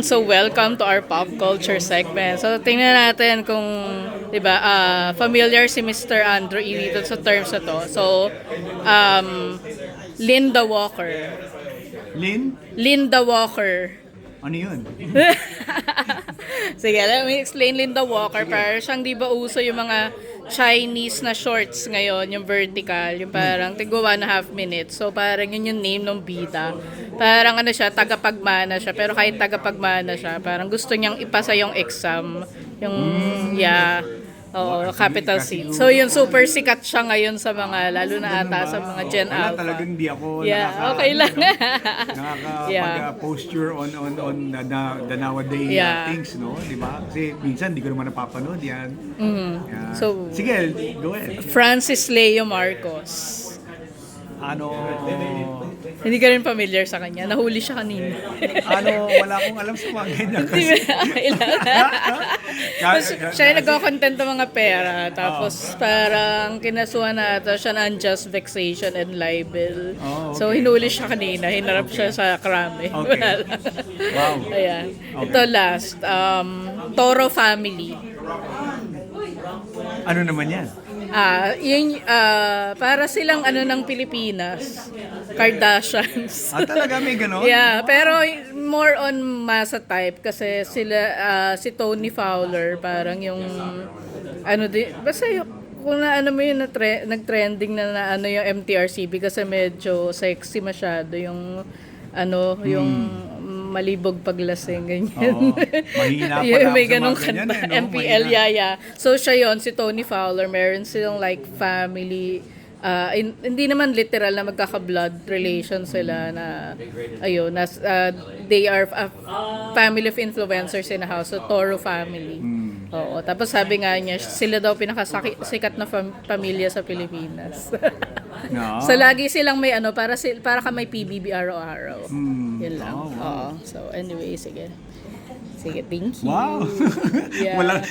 So welcome to our pop culture segment. So tingnan natin kung 'di ba familiar si Mr. Andrew E dito sa terms na to. So Linda Walker. Linda Walker. Ano yun? Sige, let me explain Linda Walker. Para siyang di ba uso yung mga Chinese na shorts ngayon, yung vertical, yung parang tigwa 1.5 minutes. So parang yun yung name ng bida. Parang ano siya, tagapagmana siya. Pero kahit tagapagmana siya, parang gusto niyang ipasa yung exam. Yung, yeah. Oo, capital C. So yun, super sikat siya ngayon sa mga, lalo na ata sa mga Gen Wala, Alpha. talagang di ako Yeah, okay lang. Yeah. nakaka-posture on the nowadays Yeah. things, no? Di ba? Kasi minsan di ko naman napapanood yan. Yeah. So, Sige, go ahead. Francis Leo Marcos. Ano, Hindi ka rin familiar sa kanya. Nahuli siya kanina. wala akong alam sa mga ganyan kasi. Siya yung nagko-content ng mga pera. Tapos parang kinasuhan na ito siya ng unjust vexation and libel. Oh, okay. So hinuli siya kanina. Hinarap siya sa krame. Okay. Wow. Ayan. Okay. Ito last. Toro family. Ano naman yan? Para silang ano ng Pilipinas. Kardashians. Talaga may ganon? Yeah, pero more on masa type kasi sila si Tony Fowler parang yung ano di basta yung kung na ano mo yun nag-trending na ano yung MTRCB kasi medyo sexy masyado yung ano yung malibog paglasing ganyan. Oo. Mahina pala Yung ako may sa mga ganong ganyan kanta, eh, no? MPL, Mahina. yeah. So siya yon si Tony Fowler, meron silang like family, hindi naman literal na magkaka-blood relation sila na, ayun, they are a family of influencers in a house, so Toro family. Oo, tapos sabi nga niya, sila daw pinakasikat na pamilya sa Pilipinas. No. So lagi silang may ano, para ka may PBB araw-araw. Yun lang. Oh, wow. Oo. So anyway, sige. Sige, thank you. Wow. Yeah. Wala,